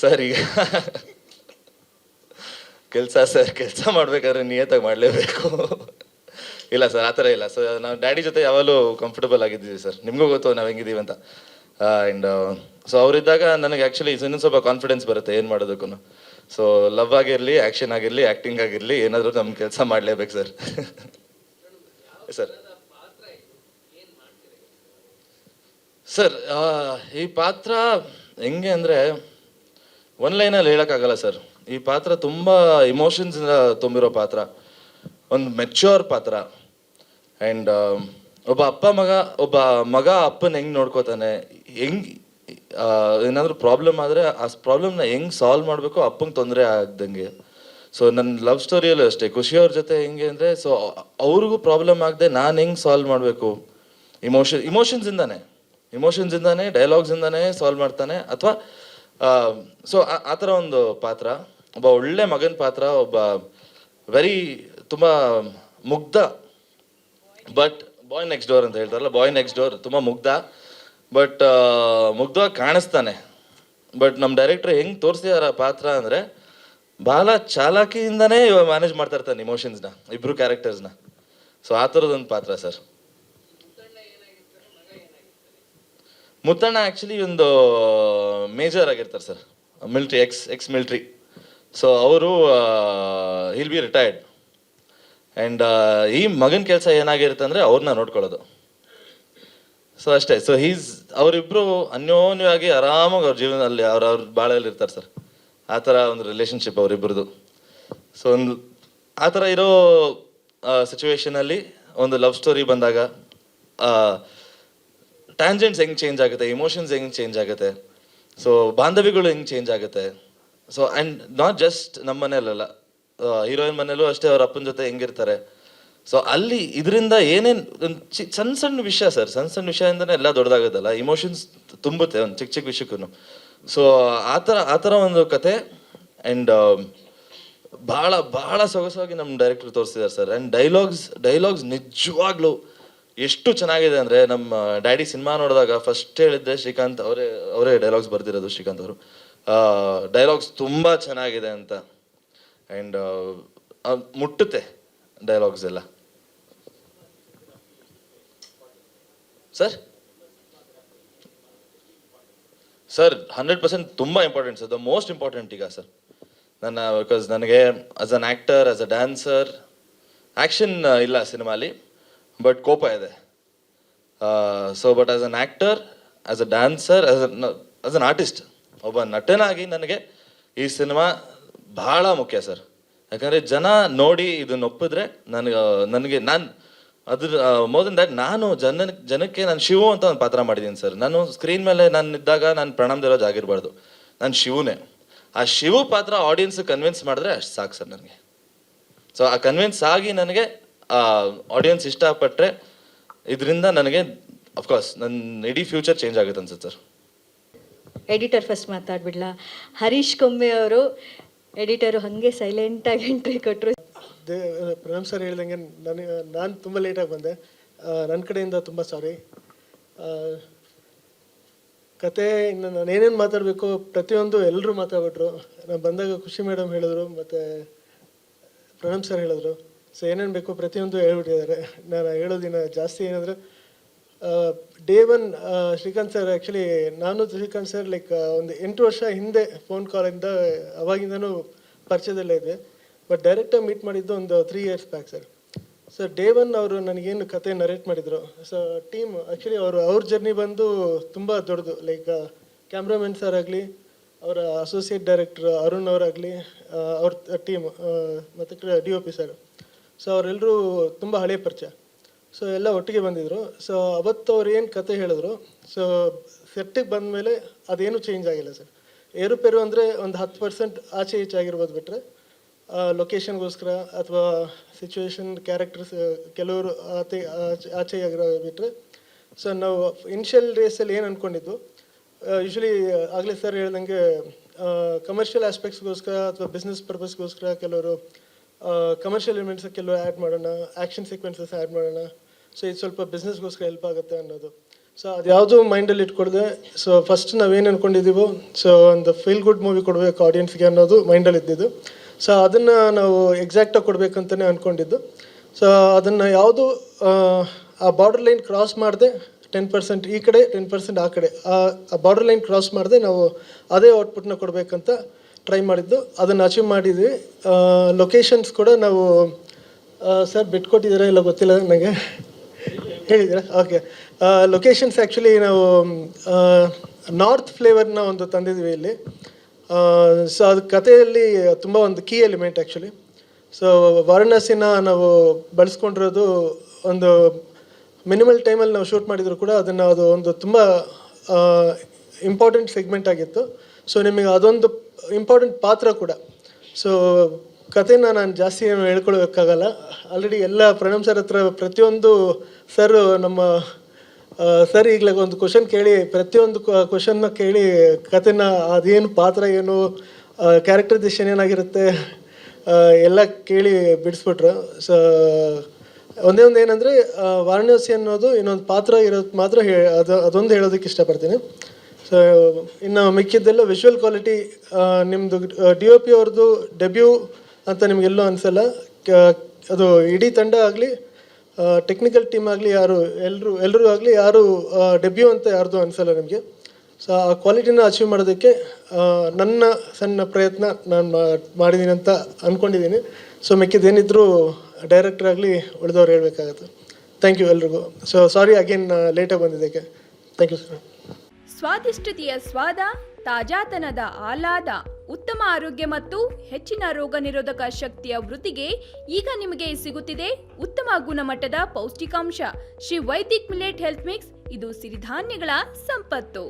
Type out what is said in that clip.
Sir ಈಗ ಕೆಲಸ ಮಾಡ್ಬೇಕಾದ್ರೆ ನಿಯತ್ತಾಗಿ ಮಾಡಲೇಬೇಕು. ಇಲ್ಲ ಸರ್, ಆ ಥರ ಇಲ್ಲ ಸರ್. ನಾವು ಡ್ಯಾಡಿ ಜೊತೆ ಯಾವಾಗಲೂ ಕಂಫರ್ಟಬಲ್ ಆಗಿದ್ದೀವಿ ಸರ್. ನಿಮಗೂ ಗೊತ್ತು ನಾವು ಹೆಂಗಿದ್ದೀವಿ ಅಂತ. ಆ್ಯಂಡ್ ಸೊ ಅವರಿದ್ದಾಗ ನನಗೆ ಆ್ಯಕ್ಚುಲಿ ಇನ್ನೂ ಸ್ವಲ್ಪ ಕಾನ್ಫಿಡೆನ್ಸ್ ಬರುತ್ತೆ ಏನು ಮಾಡೋದಕ್ಕೂ. ಸೊ ಲವ್ ಆಗಿರಲಿ, ಆ್ಯಕ್ಷನ್ ಆಗಿರಲಿ, ಆ್ಯಕ್ಟಿಂಗ್ ಆಗಿರಲಿ, ಏನಾದರೂ ನಮ್ಮ ಕೆಲಸ ಮಾಡಲೇಬೇಕು ಸರ್. ಸರ್ ಸರ್ ಈ ಪಾತ್ರ ಹೆಂಗೆ ಅಂದರೆ ಒನ್ ಲೈನಲ್ಲಿ ಹೇಳೋಕ್ಕಾಗಲ್ಲ ಸರ್. ಈ ಪಾತ್ರ ತುಂಬ ಇಮೋಷನ್ಸಿಂದ ತುಂಬಿರೋ ಪಾತ್ರ, ಒಂದು ಮೆಚ್ಯೂರ್ ಪಾತ್ರ. ಆ್ಯಂಡ್ ಒಬ್ಬ ಮಗ ಅಪ್ಪನ ಹೆಂಗೆ ನೋಡ್ಕೋತಾನೆ, ಹೆಂಗೆ ಏನಾದರೂ ಪ್ರಾಬ್ಲಮ್ ಆದರೆ ಆ ಪ್ರಾಬ್ಲಮ್ನ ಹೆಂಗೆ ಸಾಲ್ವ್ ಮಾಡಬೇಕು ಅಪ್ಪಂಗೆ ತೊಂದರೆ ಆಗ್ದಂಗೆ. ಸೊ ನನ್ನ ಲವ್ ಸ್ಟೋರಿಯಲ್ಲೂ ಅಷ್ಟೇ, ಖುಷಿಯವ್ರ ಜೊತೆ ಹೆಂಗೆ ಅಂದರೆ, ಸೊ ಅವ್ರಿಗೂ ಪ್ರಾಬ್ಲಮ್ ಆಗದೆ ನಾನು ಹೆಂಗೆ ಸಾಲ್ವ್ ಮಾಡಬೇಕು, ಇಮೋಷನ್ಸಿಂದಾನೆ ಡೈಲಾಗ್ಸಿಂದಾನೇ ಸಾಲ್ವ್ ಮಾಡ್ತಾನೆ. ಅಥವಾ ಸೊ ಆ ಥರ ಒಂದು ಪಾತ್ರ, ಒಬ್ಬ ಒಳ್ಳೆ ಮಗನ ಪಾತ್ರ, ಒಬ್ಬ ತುಂಬ ಮುಗ್ಧ, ಬಟ್ ಬಾಯ್ ನೆಕ್ಸ್ಟ್ ಡೋರ್ ಅಂತ ಹೇಳ್ತಾರಲ್ಲ, ಬಾಯ್ ನೆಕ್ಸ್ಟ್ ಡೋರ್ ತುಂಬ ಮುಗ್ಧ, ಬಟ್ ಮುಗ್ಧವಾಗಿ ಕಾಣಿಸ್ತಾನೆ. ಬಟ್ ನಮ್ಮ ಡೈರೆಕ್ಟ್ರ್ ಹೆಂಗೆ ತೋರಿಸಿದಾರ ಪಾತ್ರ ಅಂದರೆ, ಭಾಳ ಚಾಲಾಕಿಯಿಂದನೇ ಮ್ಯಾನೇಜ್ ಮಾಡ್ತಾ ಇರ್ತಾನೆ ಇಮೋಷನ್ಸ್ನ, ಇಬ್ಬರು ಕ್ಯಾರೆಕ್ಟರ್ಸ್ನ. ಸೊ ಆ ಥರದೊಂದು ಪಾತ್ರ ಸರ್. ಮುತ್ತಣ್ಣ ಆ್ಯಕ್ಚುಲಿ ಒಂದು ಮೇಜರ್ ಆಗಿರ್ತಾರೆ sir, military, X military. So ಅವರು ವಿಲ್ ಬಿ ರಿಟೈರ್ಡ್. ಆ್ಯಂಡ್ ಈ ಮಗನ ಕೆಲಸ ಏನಾಗಿರುತ್ತೆ ಅಂದರೆ ಅವ್ರನ್ನ ನೋಡ್ಕೊಳ್ಳೋದು. ಸೊ ಅಷ್ಟೇ. ಸೊ ಅವರಿಬ್ಬರು ಅನ್ಯೋನ್ಯವಾಗಿ ಆರಾಮಾಗಿ ಅವ್ರ ಜೀವನದಲ್ಲಿ ಅವ್ರ ಬಾಳಲ್ಲಿ ಇರ್ತಾರೆ ಸರ್. ಆ ಥರ ಒಂದು ರಿಲೇಷನ್ಶಿಪ್ ಅವರಿಬ್ಬರದು. ಸೊ ಒಂದು ಆ ಥರ ಇರೋ ಸಿಚುವೇಶನಲ್ಲಿ ಒಂದು ಲವ್ ಸ್ಟೋರಿ ಬಂದಾಗ ಟ್ಯಾಂಜೆಂಟ್ಸ್ ಹೆಂಗೆ ಚೇಂಜ್ ಆಗುತ್ತೆ, ಇಮೋಷನ್ಸ್ ಹೆಂಗೆ ಚೇಂಜ್ ಆಗುತ್ತೆ, ಸೊ ಬಾಂಧವ್ಯಗಳು ಹೆಂಗೆ ಚೇಂಜ್ ಆಗುತ್ತೆ. ಸೊ ಆ್ಯಂಡ್ ನಾಟ್ ಜಸ್ಟ್ ನಮ್ಮ ಮನೆಯಲ್ಲ, ಹೀರೋಯಿನ್ ಮನೇಲೂ ಅಷ್ಟೇ ಅವ್ರ ಅಪ್ಪನ ಜೊತೆ ಹೆಂಗಿರ್ತಾರೆ. ಸೊ ಅಲ್ಲಿ ಇದರಿಂದ ಏನೇನು ಸಣ್ಣ ವಿಷಯ ಸರ್, ಸಣ್ಣ ವಿಷಯದಿಂದನೇ ಎಲ್ಲ ದೊಡ್ಡದಾಗೋದಲ್ಲ, ಇಮೋಷನ್ಸ್ ತುಂಬುತ್ತೆ ಒಂದು ಚಿಕ್ಕ ವಿಷಯಕ್ಕೂ. ಸೊ ಆ ಥರ ಒಂದು ಕತೆ. ಆ್ಯಂಡ್ ಭಾಳ ಸೊಗಸಾಗಿ ನಮ್ಮ ಡೈರೆಕ್ಟರ್ ತೋರಿಸಿದ್ದಾರೆ ಸರ್. ಆ್ಯಂಡ್ ಡೈಲಾಗ್ಸ್ ನಿಜವಾಗ್ಲೂ ಎಷ್ಟು ಚೆನ್ನಾಗಿದೆ ಅಂದರೆ, ನಮ್ಮ ಡ್ಯಾಡಿ ಸಿನಿಮಾ ನೋಡಿದಾಗ ಫಸ್ಟ್ ಹೇಳಿದ್ದೆ ಶ್ರೀಕಾಂತ್ ಅವರೇ ಡೈಲಾಗ್ಸ್ ಬರ್ದಿರೋದು, ಶ್ರೀಕಾಂತ್ ಅವರು. ಡೈಲಾಗ್ಸ್ ತುಂಬ ಚೆನ್ನಾಗಿದೆ ಅಂತ. ಆ್ಯಂಡ್ ಮುಟ್ಟುತ್ತೆ ಡೈಲಾಗ್ಸ್ ಎಲ್ಲ ಸರ್. 100% ತುಂಬ important sir, the most important ಈಗ ಸರ್. ಬಿಕಾಸ್ ನನಗೆ as an actor, as a dancer, action ಇಲ್ಲ ಸಿನಿಮಾಲಿ, ಬಟ್ ಕೋಪ ಇದೆ. So but as an actor, as a dancer, as an artist, ಒಬ್ಬ ನಟನಾಗಿ ನನಗೆ ಈ ಸಿನಿಮಾ ಭಾಳ ಮುಖ್ಯ ಸರ್. ಯಾಕಂದರೆ ಜನ ನೋಡಿ ಇದನ್ನ ಒಪ್ಪಿದ್ರೆ ನಾನು ಮೋರ್ ದನ್ ದ್ಯಾಟ್, ನಾನು ಜನಕ್ಕೆ ನಾನು ಶಿವು ಅಂತ ಒಂದು ಪಾತ್ರ ಮಾಡಿದ್ದೀನಿ ಸರ್. ನಾನು ಸ್ಕ್ರೀನ್ ಮೇಲೆ ಇದ್ದಾಗ ನಾನು ಪ್ರಣಾಮ್ ದೇವರಾಜ್ ಆಗಿರಬಾರ್ದು, ನಾನು ಶಿವುನೇ. ಆ ಶಿವು ಪಾತ್ರ ಆಡಿಯನ್ಸ್ ಕನ್ವಿನ್ಸ್ ಮಾಡಿದ್ರೆ ಅಷ್ಟು ಸಾಕು ಸರ್ ನನಗೆ. ಸೊ ಆ ಕನ್ವಿನ್ಸ್ ಆಗಿ ನನಗೆ ಆಡಿಯನ್ಸ್ ಇಷ್ಟಪಟ್ಟರೆ ಇದರಿಂದ ನನಗೆ ಅಫ್ಕೋರ್ಸ್ ನನ್ನ ಇಡೀ ಫ್ಯೂಚರ್ ಚೇಂಜ್ ಆಗುತ್ತೆ ಅನ್ಸುತ್ತೆ ಸರ್. ಎಡಿಟರ್ ಫಸ್ಟ್ ಮಾತಾಡ್ಬಿಡ್ಲಾ? ಹರೀಶ್ ಕೊಂಬೆ ಅವರು ಎಡಿಟರು ಹಾಗೆ ಸೈಲೆಂಟಾಗಿ ಎಂಟ್ರಿ ಕೊಟ್ಟರು. ಪ್ರಣಮ್ ಸರ್ ಹೇಳ್ದಂಗೆ ನಾನು ತುಂಬ ಲೇಟಾಗಿ ಬಂದೆ, ನನ್ನ ಕಡೆಯಿಂದ ತುಂಬ ಸಾರಿ. ಕತೆ ಇನ್ನು ನಾನು ಏನೇನು ಮಾತಾಡಬೇಕು ಪ್ರತಿಯೊಂದು ಎಲ್ಲರೂ ಮಾತಾಡ್ಬಿಟ್ರು. ನಾನು ಬಂದಾಗ ಖುಷಿ ಮೇಡಮ್ ಹೇಳಿದ್ರು, ಮತ್ತು ಪ್ರಣಮ್ ಸರ್ ಹೇಳಿದ್ರು. ಸೊ ಏನೇನು ಬೇಕು ಪ್ರತಿಯೊಂದು ಹೇಳ್ಬಿಟ್ಟಿದ್ದಾರೆ. ನಾನು ಹೇಳೋದಿನ ಜಾಸ್ತಿ ಏನಂದರೆ, day one Srikanth sir, actually ನಾನು ಶ್ರೀಕಾಂತ್ ಸರ್ ಲೈಕ್ ಒಂದು 8 ವರ್ಷ ಹಿಂದೆ ಫೋನ್ ಕಾಲಿಂದ ಅವಾಗಿಂದನೂ ಪರಿಚಯದಲ್ಲೇ ಇದೆ. ಬಟ್ ಡೈರೆಕ್ಟಾಗಿ ಮೀಟ್ ಮಾಡಿದ್ದು ಒಂದು 3 years back sir. So day one ಅವರು ನನಗೇನು ಕತೆ ನರೇಟ್ ಮಾಡಿದರು. ಸೊ ಟೀಮ್ ಆ್ಯಕ್ಚುಲಿ ಅವ್ರ ಜರ್ನಿ ಬಂದು ತುಂಬ ದೊಡ್ಡದು. ಲೈಕ್ ಕ್ಯಾಮ್ರಾಮನ್ ಸರ್ ಆಗಲಿ, ಅವರ ಅಸೋಸಿಯೇಟ್ ಡೈರೆಕ್ಟರ್ ಅರುಣ್ ಅವರಾಗಲಿ, ಅವ್ರ ಟೀಮ್, ಮತ್ತು DOP ಸರ್. ಸೊ ಅವರೆಲ್ಲರೂ ತುಂಬ ಹಳೆಯ ಪರಿಚಯ. ಸೊ ಎಲ್ಲ ಒಟ್ಟಿಗೆ ಬಂದಿದ್ದರು. ಸೊ ಅವತ್ತು ಅವ್ರು ಏನು ಕತೆ ಹೇಳಿದ್ರು, ಸೊ ಸೆಟ್ಟಿಗೆ ಬಂದ ಮೇಲೆ ಅದೇನು ಚೇಂಜ್ ಆಗಿಲ್ಲ ಸರ್. ಏರುಪೇರು ಅಂದರೆ ಒಂದು 10% ಆಚೆ ಈಚೆ ಆಗಿರ್ಬೋದು, ಬಿಟ್ಟರೆ ಲೊಕೇಶನ್ಗೋಸ್ಕರ ಅಥವಾ ಸಿಚುವೇಶನ್, ಕ್ಯಾರೆಕ್ಟರ್ಸ್ ಕೆಲವರು ಆಚೆ ಆಗಿರೋ ಬಿಟ್ಟರೆ. ಸೊ ನಾವು ಇನಿಷಿಯಲ್ ರೇಸಲ್ಲಿ ಏನು ಅಂದ್ಕೊಂಡಿದ್ದು, ಯೂಶ್ವಲಿ ಆಗಲೇ ಸರ್ ಹೇಳ್ದಂಗೆ ಕಮರ್ಷಿಯಲ್ ಆಸ್ಪೆಕ್ಟ್ಸ್ಗೋಸ್ಕರ ಅಥವಾ ಬಿಸ್ನೆಸ್ ಪರ್ಪಸ್ಗೋಸ್ಕರ ಕೆಲವರು ಕಮರ್ಷಿಯಲ್ ಎಲಿಮೆಂಟ್ಸ್ ಕೆಲವು ಆ್ಯಡ್ ಮಾಡೋಣ, ಆ್ಯಕ್ಷನ್ ಸೀಕ್ವೆನ್ಸಸ್ ಆ್ಯಡ್ ಮಾಡೋಣ. ಸೊ ಇದು ಸ್ವಲ್ಪ ಬಿಸ್ನೆಸ್ಗೋಸ್ಕರ ಹೆಲ್ಪ್ ಆಗುತ್ತೆ ಅನ್ನೋದು. ಸೊ ಅದ್ಯಾವುದು ಮೈಂಡಲ್ಲಿ ಇಟ್ಕೊಡ್ದೆ. ಸೊ ಫಸ್ಟ್ ನಾವೇನು ಅಂದ್ಕೊಂಡಿದ್ದೀವೋ, ಸೊ ಒಂದು ಫೀಲ್ ಗುಡ್ ಮೂವಿ ಕೊಡಬೇಕು ಆಡಿಯನ್ಸ್ಗೆ ಅನ್ನೋದು ಮೈಂಡಲ್ಲಿ ಇದ್ದಿದ್ದು. ಸೊ ಅದನ್ನು ನಾವು ಎಕ್ಸಾಕ್ಟಾಗಿ ಕೊಡಬೇಕಂತಲೇ ಅಂದ್ಕೊಂಡಿದ್ದು. ಸೊ ಅದನ್ನು ಯಾವುದು ಆ ಬಾರ್ಡರ್ ಲೈನ್ ಕ್ರಾಸ್ ಮಾಡದೆ 10% ಈ ಕಡೆ 10% ಆ ಕಡೆ, ಆ ಬಾರ್ಡರ್ ಲೈನ್ ಕ್ರಾಸ್ ಮಾಡದೆ ನಾವು ಅದೇ ಔಟ್ಪುಟ್ನ ಕೊಡಬೇಕಂತ ಟ್ರೈ ಮಾಡಿದ್ದು. ಅದನ್ನು ಅಚೀವ್ ಮಾಡಿದ್ವಿ. ಲೊಕೇಶನ್ಸ್ ಕೂಡ ನಾವು ಸರ್ ಬಿಟ್ಕೊಟ್ಟಿದ್ದೀರಾ ಇಲ್ಲ ಗೊತ್ತಿಲ್ಲ ನನಗೆ, ಹೇಳಿದ್ದೀರಾ? ಓಕೆ. ಲೊಕೇಶನ್ಸ್ ಆ್ಯಕ್ಚುಲಿ ನಾವು ನಾರ್ತ್ ಫ್ಲೇವರ್ನ ಒಂದು ತಂದಿದ್ವಿ ಇಲ್ಲಿ. ಸೊ ಅದು ಕಥೆಯಲ್ಲಿ ತುಂಬ ಒಂದು ಕೀ ಎಲಿಮೆಂಟ್ ಆ್ಯಕ್ಚುಲಿ. ಸೊ ವಾರಣಾಸಿನ ನಾವು ಬಳಸ್ಕೊಂಡಿರೋದು ಒಂದು ಮಿನಿಮಲ್ ಟೈಮಲ್ಲಿ ನಾವು ಶೂಟ್ ಮಾಡಿದ್ರು ಕೂಡ ಅದು ಒಂದು ತುಂಬ ಇಂಪಾರ್ಟೆಂಟ್ ಸೆಗ್ಮೆಂಟ್ ಆಗಿತ್ತು. ಸೊ ನಿಮಗೆ ಅದೊಂದು ಇಂಪಾರ್ಟೆಂಟ್ ಪಾತ್ರ ಕೂಡ. ಸೊ ಕಥೆನ ನಾನು ಜಾಸ್ತಿ ಏನು ಹೇಳ್ಕೊಳ್ಬೇಕಾಗಲ್ಲ. ಆಲ್ರೆಡಿ ಎಲ್ಲ ಪ್ರಣಮ್ ಸರ್ ಹತ್ರ ಪ್ರತಿಯೊಂದು ಸರ್ ನಮ್ಮ ಸರ್ ಈಗಲೇ ಒಂದು ಕ್ವಶನ್ ಕೇಳಿ, ಪ್ರತಿಯೊಂದು ಕ್ವಶನ್ನ ಕೇಳಿ ಕಥೆನ ಅದೇನು ಪಾತ್ರ ಏನು ಕ್ಯಾರೆಕ್ಟರೈಸೇಷನ್ ಏನಾಗಿರುತ್ತೆ ಎಲ್ಲ ಕೇಳಿ ಬಿಡಿಸ್ಬಿಟ್ರು. ಸೊ ಒಂದೇ ಒಂದು ಏನಂದರೆ ವಾರಣಾಸಿ ಅನ್ನೋದು ಇನ್ನೊಂದು ಪಾತ್ರ ಇರೋದು ಮಾತ್ರ ಅದೊಂದು ಹೇಳೋದಕ್ಕೆ ಇಷ್ಟಪಡ್ತೀನಿ. ಸೊ ಇನ್ನು ಮಿಕ್ಕಿದ್ದೆಲ್ಲ ವಿಜುವಲ್ ಕ್ವಾಲಿಟಿ ನಿಮ್ಮದು DOP ಅವ್ರದ್ದು ಡೆಬ್ಯೂ ಅಂತ ನಿಮಗೆಲ್ಲೂ ಅನಿಸಲ್ಲ. ಅದು ಇಡೀ ತಂಡ ಆಗಲಿ ಟೆಕ್ನಿಕಲ್ ಟೀಮ್ ಆಗಲಿ ಎಲ್ಲರೂ ಆಗಲಿ ಯಾರು ಡೆಬ್ಯೂ ಅಂತ ಯಾರ್ದು ಅನಿಸಲ್ಲ ನಿಮಗೆ. ಸೊ ಆ ಕ್ವಾಲಿಟಿನ ಅಚೀವ್ ಮಾಡೋದಕ್ಕೆ ನನ್ನ ಸಣ್ಣ ಪ್ರಯತ್ನ ನಾನು ಮಾಡಿದ್ದೀನಿ ಅಂತ ಅಂದ್ಕೊಂಡಿದ್ದೀನಿ. ಸೊ ಮಿಕ್ಕಿದ್ದೇನಿದ್ರು ಡೈರೆಕ್ಟರ್ ಆಗಲಿ ಉಳಿದವ್ರು ಹೇಳಬೇಕಾಗತ್ತೆ. ಥ್ಯಾಂಕ್ ಯು ಎಲ್ರಿಗೂ. ಸೊ ಸಾರಿ ಅಗೇನ್ ಲೇಟಾಗಿ ಬಂದಿದ್ದಕ್ಕೆ. Thank you sir. ಸ್ವಾದಿಷ್ಟತೆಯ ಸ್ವಾದ, ತಾಜಾತನದ ಆಹ್ಲಾದ, ಉತ್ತಮ ಆರೋಗ್ಯ ಮತ್ತು ಹೆಚ್ಚಿನ ರೋಗ ನಿರೋಧಕ ಶಕ್ತಿಯ ವೃದ್ಧಿಗೆ ಈಗ ನಿಮಗೆ ಸಿಗುತ್ತಿದೆ ಉತ್ತಮ ಗುಣಮಟ್ಟದ ಪೌಷ್ಟಿಕಾಂಶ. Shri Vaidik millet health mix. ಇದು ಸಿರಿಧಾನ್ಯಗಳ ಸಂಪತ್ತು.